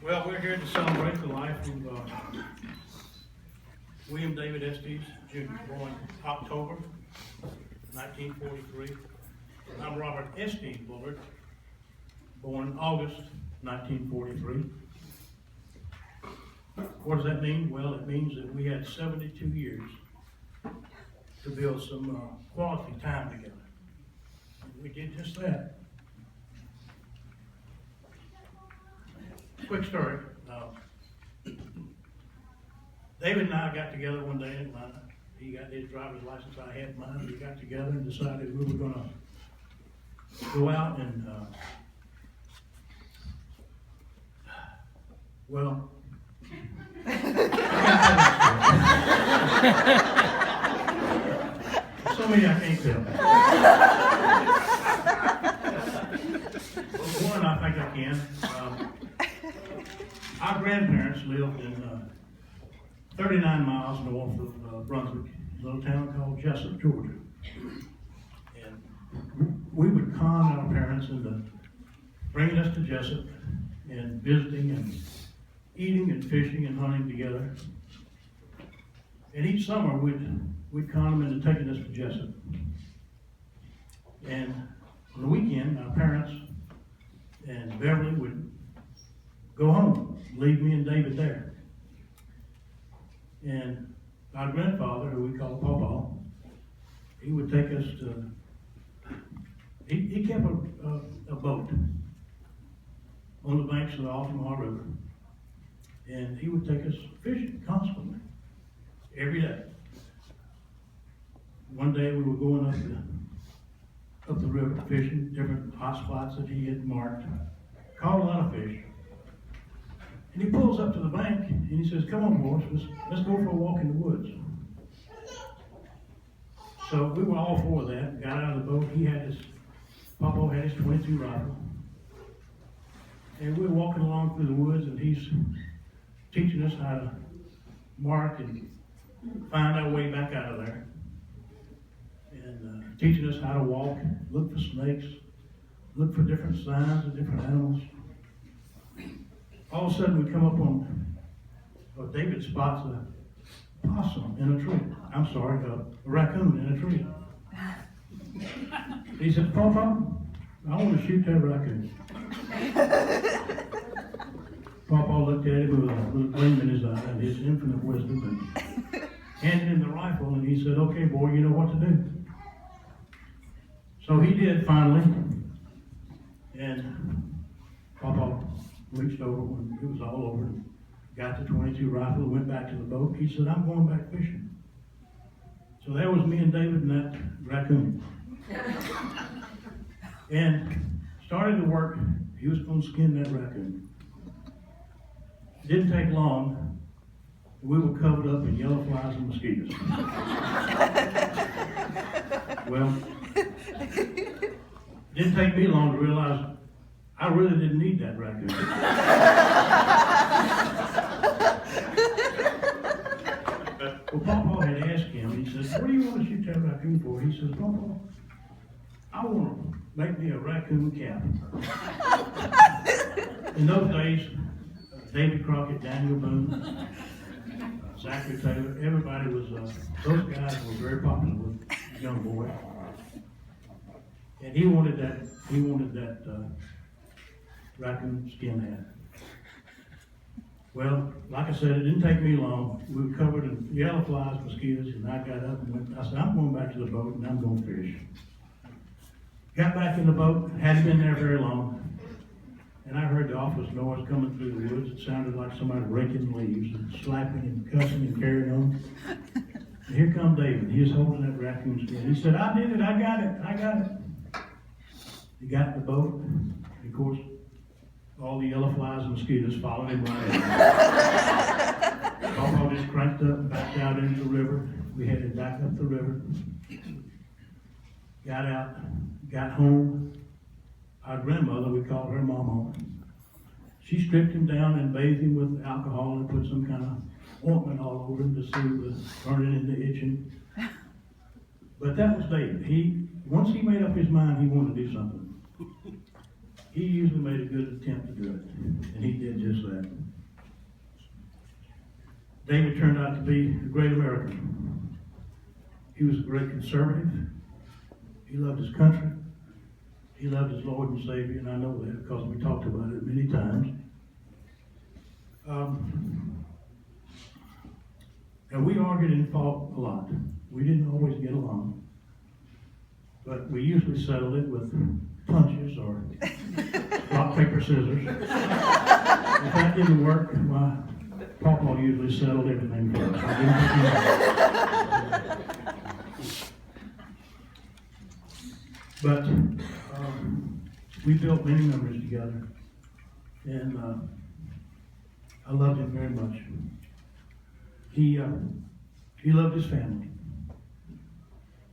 Well, we're here to celebrate the life of William Davis Estes, Jr., born October 1943. I'm Robert Estes Bullard, born August 1943. What does that mean? Well, it means that we had 72 years to build some quality time together. We did just that. Quick story. David and I got together one day in Atlanta. He got his driver's license, I had mine. We got together and decided we were going to go out and, well, so many I can't tell. But one I think I can. Our grandparents lived in 39 miles north of Brunswick, a little town called Jessup, Georgia. And we would con our parents into bringing us to Jessup and visiting and eating and fishing and hunting together. And each summer we'd con them into taking us to Jessup. And on the weekend, our parents and Beverly would go home, leave me and David there. And our grandfather, who we called Pawpaw, he would take us to, he kept a boat on the banks of the Altamar River. And he would take us fishing constantly, every day. One day we were going up the river fishing, different hot spots that he had marked. Caught a lot of fish. And he pulls up to the bank and he says, "Come on, boys, let's go for a walk in the woods." So we were all for that, got out of the boat. Papa had his .22 rifle. And we were walking along through the woods and he's teaching us how to mark and find our way back out of there. And teaching us how to walk, look for snakes, look for different signs of different animals. All of a sudden we come up on, David spots a possum in a tree. I'm sorry, a raccoon in a tree. He says, "Papa, I want to shoot that raccoon." Papa looked at him with a little gleam in his eye and his infinite wisdom and handed him the rifle and he said, "Okay, boy, you know what to do." So he did finally, and Papa reached over when it was all over, got the .22 rifle, went back to the boat. He said, "I'm going back fishing." So that was me and David and that raccoon. And started to work. He was going to skin that raccoon. It didn't take long. We were covered up in yellow flies and mosquitoes. Well, it didn't take me long to realize I really didn't need that raccoon. Well, Papa had asked him, he said, "What do you want to shoot that raccoon for?" He says, "Papa, I want to make me a raccoon cap." In those days, David Crockett, Daniel Boone, Zachary Taylor, everybody was, those guys were very popular with the young boy. And he wanted that raccoon skin hat. Well, like I said, it didn't take me long. We were covered in yellow flies, mosquitoes, and I got up and went, I said, "I'm going back to the boat and I'm going to fish." Got back in the boat, hadn't been there very long, and I heard the awful noise coming through the woods. It sounded like somebody raking leaves and slapping and cussing and carrying on. And here come David. He was holding that raccoon skin. He said, "I did it, I got it. He got in the boat, and of course, all the yellow flies and mosquitoes followed him right in. Papa just cranked up and backed out into the river. We headed back up the river. Got out, got home. Our grandmother, we called her Mama. She stripped him down and bathed him with alcohol and put some kind of ointment all over him to soothe the burning and the itching. But that was David. Once he made up his mind he wanted to do something. he usually made a good attempt to do it, and he did just that. David turned out to be a great American. He was a great conservative. He loved his country. He loved his Lord and Savior, and I know that because we talked about it many times. And we argued and fought a lot. We didn't always get along. But we usually settled it with punches or rock, paper, scissors. If that didn't work, my Papa usually settled everything for us. But we built many memories together. And I loved him very much. He loved his family.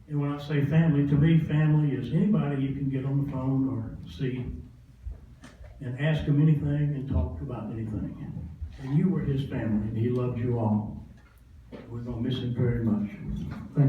And when I say family, to me, family is anybody you can get on the phone or see and ask him anything and talk about anything. And you were his family, and he loved you all. We're going to miss him very much. Thank you.